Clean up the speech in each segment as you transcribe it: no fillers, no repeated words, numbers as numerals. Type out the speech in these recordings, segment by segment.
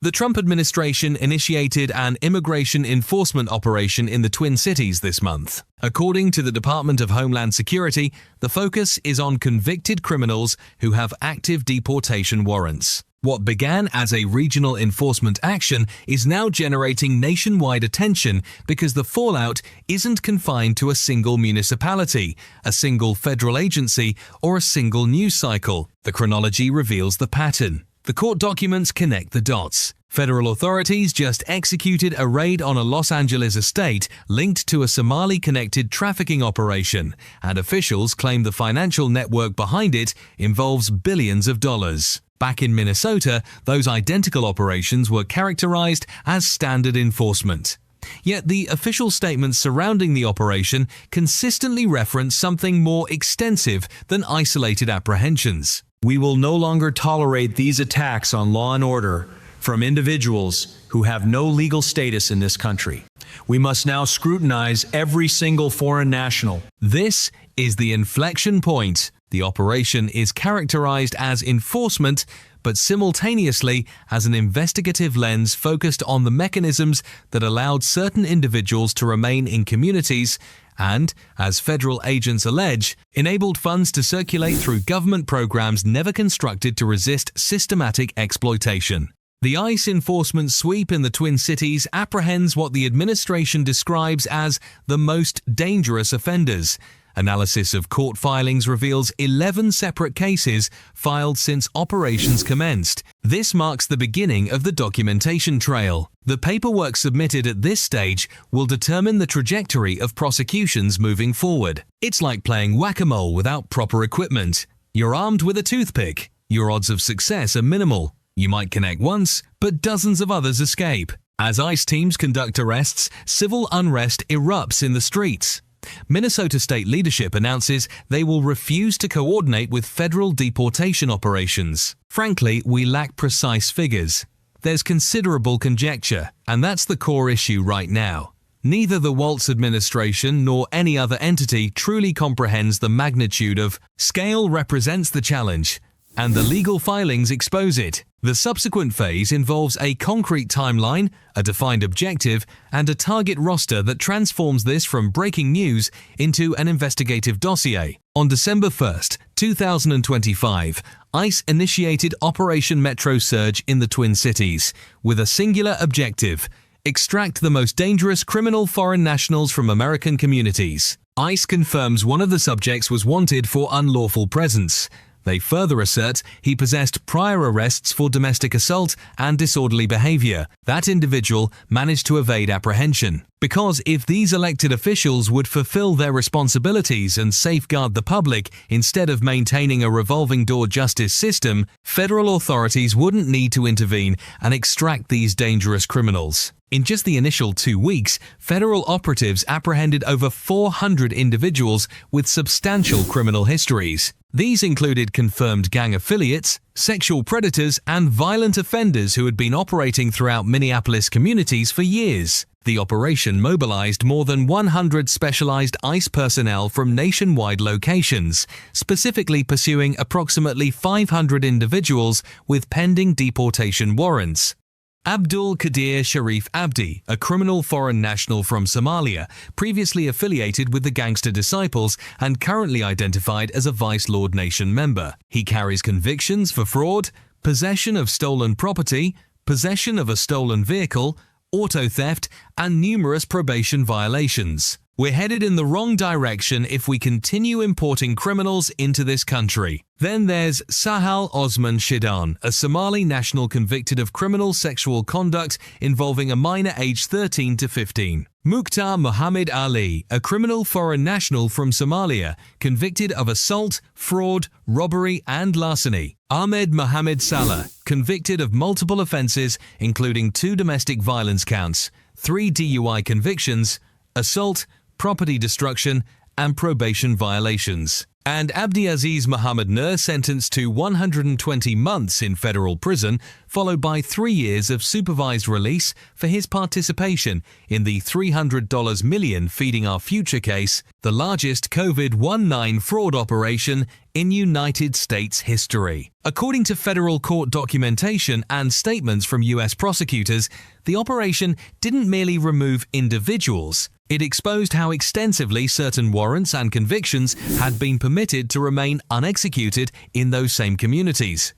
The Trump administration initiated an immigration enforcement operation in the Twin Cities this month. According to the Department of Homeland Security, the focus is on convicted criminals who have active deportation warrants. What began as a regional enforcement action is now generating nationwide attention because the fallout isn't confined to a single municipality, a single federal agency, or a single news cycle. The chronology reveals the pattern. The court documents connect the dots. Federal authorities just executed a raid on a Los Angeles estate linked to a Somali-connected trafficking operation, and officials claim the financial network behind it involves billions of dollars. Back in Minnesota, those identical operations were characterized as standard enforcement. Yet the official statements surrounding the operation consistently reference something more extensive than isolated apprehensions. We will no longer tolerate these attacks on law and order from individuals who have no legal status in this country. We must now scrutinize every single foreign national. This is the inflection point. The operation is characterized as enforcement, but simultaneously as an investigative lens focused on the mechanisms that allowed certain individuals to remain in communities and, as federal agents allege, enabled funds to circulate through government programs never constructed to resist systematic exploitation. The ICE enforcement sweep in the Twin Cities apprehends what the administration describes as the most dangerous offenders. Analysis of court filings reveals 11 separate cases filed since operations commenced. This marks the beginning of the documentation trail. The paperwork submitted at this stage will determine the trajectory of prosecutions moving forward. It's like playing whack-a-mole without proper equipment. You're armed with a toothpick. Your odds of success are minimal. You might connect once, but dozens of others escape. As ICE teams conduct arrests, civil unrest erupts in the streets. Minnesota state leadership announces they will refuse to coordinate with federal deportation operations. Frankly, we lack precise figures. There's considerable conjecture, and that's the core issue right now. Neither the Waltz administration nor any other entity truly comprehends the magnitude of scale represents the challenge, and the legal filings expose it. The subsequent phase involves a concrete timeline, a defined objective, and a target roster that transforms this from breaking news into an investigative dossier. On December 1, 2025, ICE initiated Operation Metro Surge in the Twin Cities, with a singular objective: extract the most dangerous criminal foreign nationals from American communities. ICE confirms one of the subjects was wanted for unlawful presence. They further assert he possessed prior arrests for domestic assault and disorderly behavior. That individual managed to evade apprehension. Because if these elected officials would fulfill their responsibilities and safeguard the public instead of maintaining a revolving door justice system, federal authorities wouldn't need to intervene and extract these dangerous criminals. In just the initial 2 weeks, federal operatives apprehended over 400 individuals with substantial criminal histories. These included confirmed gang affiliates, sexual predators, and violent offenders who had been operating throughout Minneapolis communities for years. The operation mobilized more than 100 specialized ICE personnel from nationwide locations, specifically pursuing approximately 500 individuals with pending deportation warrants. Abdul Qadir Sharif Abdi, a criminal foreign national from Somalia, previously affiliated with the Gangster Disciples and currently identified as a Vice Lord Nation member. He carries convictions for fraud, possession of stolen property, possession of a stolen vehicle, auto theft, and numerous probation violations. We're headed in the wrong direction if we continue importing criminals into this country. Then there's Sahal Osman Shidan, a Somali national convicted of criminal sexual conduct involving a minor aged 13 to 15. Mukhtar Mohammed Ali, a criminal foreign national from Somalia, convicted of assault, fraud, robbery, and larceny. Ahmed Mohammed Salah, convicted of multiple offenses including 2 domestic violence counts, 3 DUI convictions, assault, property destruction, and probation violations. And Abdiaziz Mohammed Nur sentenced to 120 months in federal prison, followed by 3 years of supervised release for his participation in the $300 million Feeding Our Future case, the largest COVID-19 fraud operation in United States history. According to federal court documentation and statements from U.S. prosecutors, the operation didn't merely remove individuals. It exposed how extensively certain warrants and convictions had been permitted to remain unexecuted in those same communities.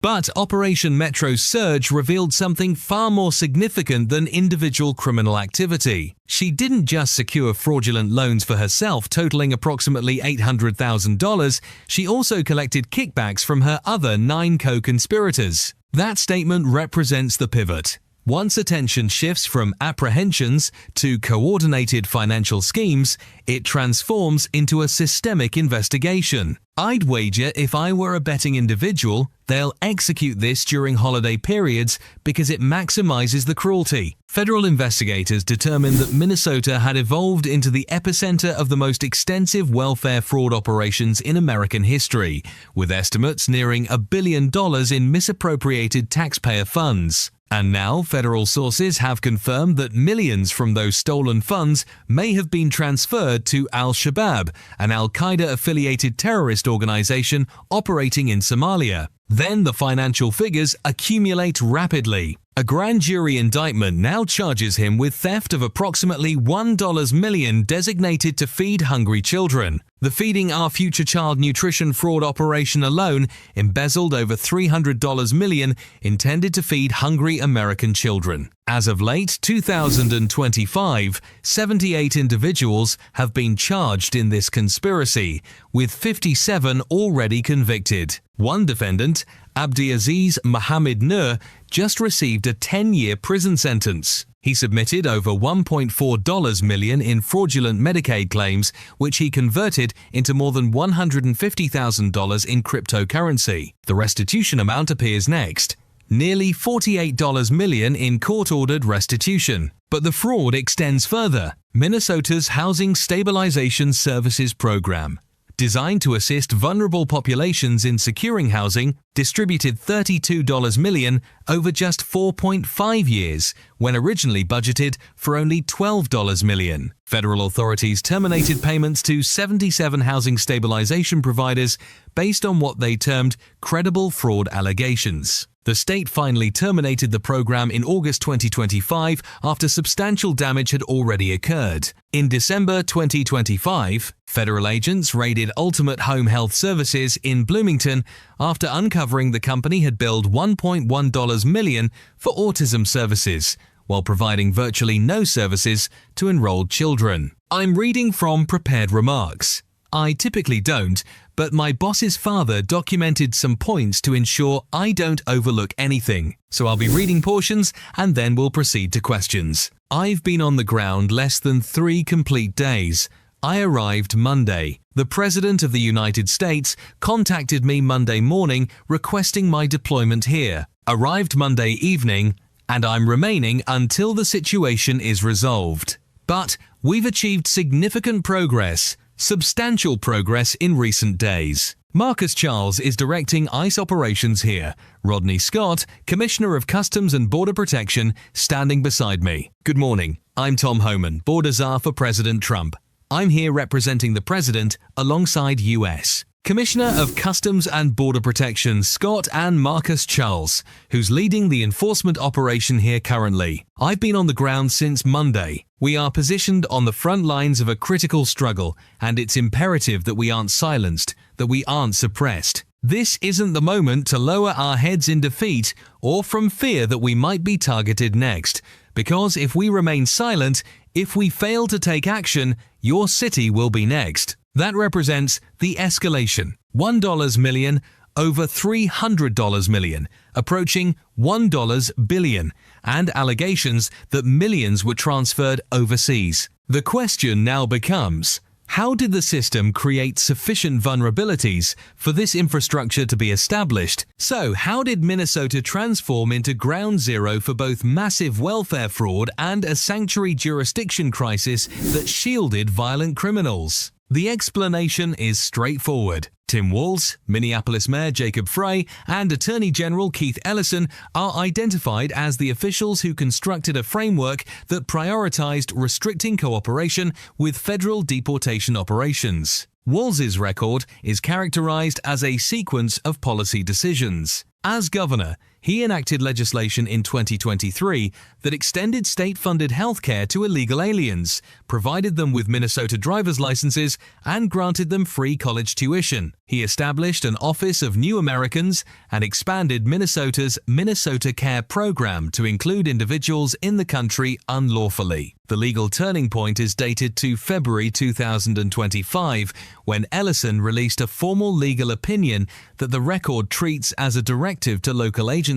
But Operation Metro's surge revealed something far more significant than individual criminal activity. She didn't just secure fraudulent loans for herself totaling approximately $800,000, she also collected kickbacks from her other 9 co-conspirators. That statement represents the pivot. Once attention shifts from apprehensions to coordinated financial schemes, it transforms into a systemic investigation. I'd wager if I were a betting individual, they'll execute this during holiday periods because it maximizes the cruelty. Federal investigators determined that Minnesota had evolved into the epicenter of the most extensive welfare fraud operations in American history, with estimates nearing $1 billion in misappropriated taxpayer funds. And now federal sources have confirmed that millions from those stolen funds may have been transferred to al-Shabaab, an al-Qaeda-affiliated terrorist organization operating in Somalia. Then the financial figures accumulate rapidly. A grand jury indictment now charges him with theft of approximately $1 million designated to feed hungry children. The Feeding Our Future child nutrition fraud operation alone embezzled over $300 million intended to feed hungry American children. As of late 2025, 78 individuals have been charged in this conspiracy, with 57 already convicted. One defendant, Abdiaziz Mohammed Nur, just received a 10-year prison sentence. He submitted over $1.4 million in fraudulent Medicaid claims, which he converted into more than $150,000 in cryptocurrency. The restitution amount appears next. Nearly $48 million in court-ordered restitution. But the fraud extends further. Minnesota's Housing Stabilization Services Program, designed to assist vulnerable populations in securing housing, distributed $32 million over just 4.5 years, when originally budgeted for only $12 million. Federal authorities terminated payments to 77 housing stabilization providers based on what they termed credible fraud allegations. The state finally terminated the program in August 2025 after substantial damage had already occurred. In December 2025, federal agents raided Ultimate Home Health Services in Bloomington after uncovering the company had billed $1.1 million for autism services, while providing virtually no services to enrolled children. I'm reading from prepared remarks. I typically don't, but my boss's father documented some points to ensure I don't overlook anything. So I'll be reading portions and then we'll proceed to questions. I've been on the ground less than 3 complete days. I arrived Monday. The President of the United States contacted me Monday morning requesting my deployment here. Arrived Monday evening, and I'm remaining until the situation is resolved. But we've achieved significant progress. Substantial progress in recent days. Marcus Charles is directing ICE operations here. Rodney Scott, Commissioner of Customs and Border Protection, standing beside me. Good morning. I'm Tom Homan, Border Czar for President Trump. I'm here representing the President alongside U.S. Commissioner of Customs and Border Protection Scott and Marcus Charles, who's leading the enforcement operation here currently. I've been on the ground since Monday. We are positioned on the front lines of a critical struggle, and it's imperative that we aren't silenced, that we aren't suppressed. This isn't the moment to lower our heads in defeat or from fear that we might be targeted next, because if we remain silent, if we fail to take action, your city will be next. That represents the escalation. $1 million over $300 million, approaching $1 billion, and allegations that millions were transferred overseas. The question now becomes, how did the system create sufficient vulnerabilities for this infrastructure to be established? So, how did Minnesota transform into ground zero for both massive welfare fraud and a sanctuary jurisdiction crisis that shielded violent criminals? The explanation is straightforward. Tim Walz, Minneapolis Mayor Jacob Frey, and Attorney General Keith Ellison are identified as the officials who constructed a framework that prioritized restricting cooperation with federal deportation operations. Walz's record is characterized as a sequence of policy decisions. As governor, he enacted legislation in 2023 that extended state-funded health care to illegal aliens, provided them with Minnesota driver's licenses, and granted them free college tuition. He established an Office of New Americans and expanded Minnesota's Minnesota Care program to include individuals in the country unlawfully. The legal turning point is dated to February 2025, when Ellison released a formal legal opinion that the record treats as a directive to local agencies.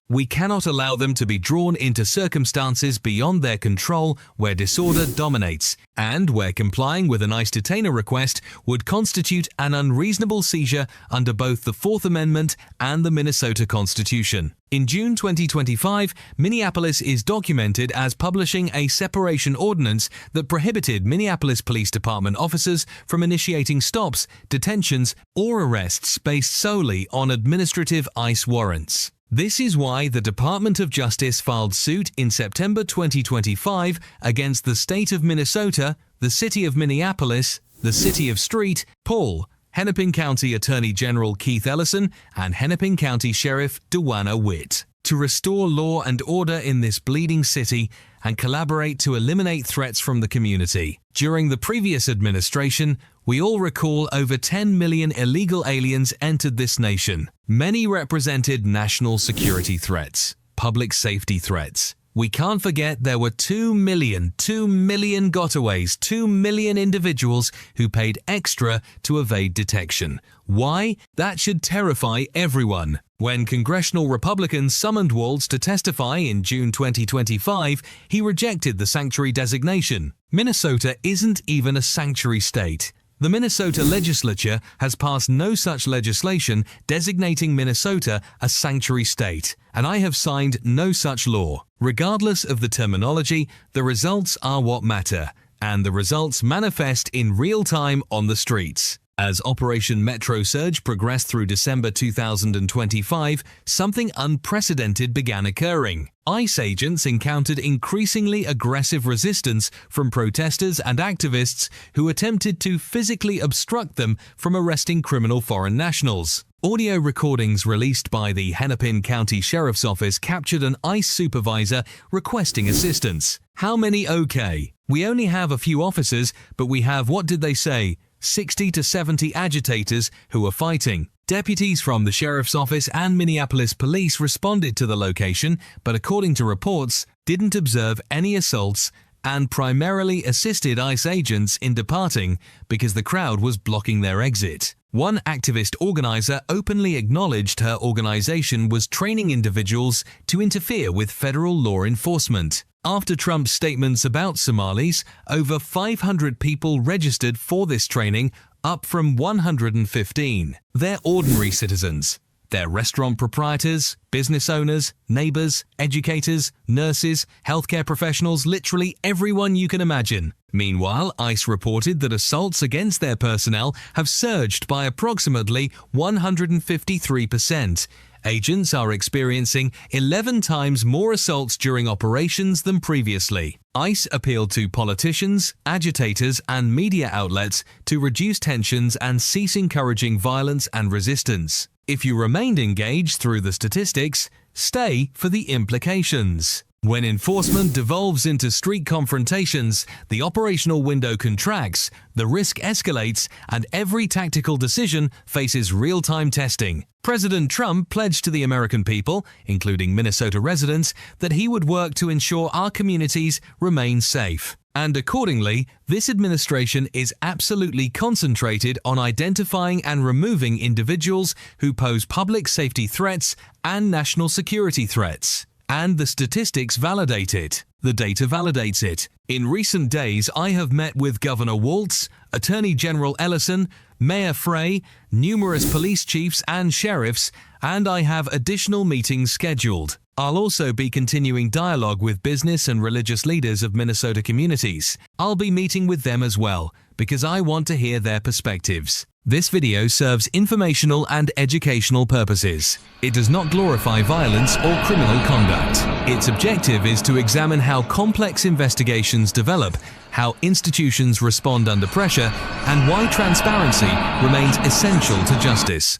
We cannot allow them to be drawn into circumstances beyond their control where disorder dominates, and where complying with an ICE detainer request would constitute an unreasonable seizure under both the Fourth Amendment and the Minnesota Constitution. In June 2025, Minneapolis is documented as publishing a separation ordinance that prohibited Minneapolis Police Department officers from initiating stops, detentions, or arrests based solely on administrative ICE warrants. This is why the Department of Justice filed suit in September 2025 against the state of Minnesota, the city of Minneapolis, the city of St. Paul, Hennepin County Attorney General Keith Ellison, and Hennepin County Sheriff Dewana Witt, to restore law and order in this bleeding city and collaborate to eliminate threats from the community. During the previous administration, we all recall over 10 million illegal aliens entered this nation. Many represented national security threats, public safety threats. We can't forget there were 2 million gotaways, 2 million individuals who paid extra to evade detection. Why? That should terrify everyone. When congressional Republicans summoned Walz to testify in June 2025, he rejected the sanctuary designation. Minnesota isn't even a sanctuary state. The Minnesota legislature has passed no such legislation designating Minnesota a sanctuary state, and I have signed no such law. Regardless of the terminology, the results are what matter, and the results manifest in real time on the streets. As Operation Metro Surge progressed through December 2025, something unprecedented began occurring. ICE agents encountered increasingly aggressive resistance from protesters and activists who attempted to physically obstruct them from arresting criminal foreign nationals. Audio recordings released by the Hennepin County Sheriff's Office captured an ICE supervisor requesting assistance. How many? Okay. We only have a few officers, but we have, what did they say, 60 to 70 agitators who are fighting. Deputies from the Sheriff's Office and Minneapolis Police responded to the location, but according to reports, didn't observe any assaults and primarily assisted ICE agents in departing because the crowd was blocking their exit. One activist organizer openly acknowledged her organization was training individuals to interfere with federal law enforcement. After Trump's statements about Somalis, over 500 people registered for this training, up from 115. They're ordinary citizens. They're restaurant proprietors, business owners, neighbors, educators, nurses, healthcare professionals, literally everyone you can imagine. Meanwhile, ICE reported that assaults against their personnel have surged by approximately 153%. Agents are experiencing 11 times more assaults during operations than previously. ICE appealed to politicians, agitators, and media outlets to reduce tensions and cease encouraging violence and resistance. If you remained engaged through the statistics, stay for the implications. When enforcement devolves into street confrontations, the operational window contracts, the risk escalates, and every tactical decision faces real-time testing. President Trump pledged to the American people, including Minnesota residents, that he would work to ensure our communities remain safe. And accordingly, this administration is absolutely concentrated on identifying and removing individuals who pose public safety threats and national security threats. And the statistics validate it. The data validates it. In recent days, I have met with Governor Walz, Attorney General Ellison, Mayor Frey, numerous police chiefs and sheriffs, and I have additional meetings scheduled. I'll also be continuing dialogue with business and religious leaders of Minnesota communities. I'll be meeting with them as well, because I want to hear their perspectives. This video serves informational and educational purposes. It does not glorify violence or criminal conduct. Its objective is to examine how complex investigations develop, how institutions respond under pressure, and why transparency remains essential to justice.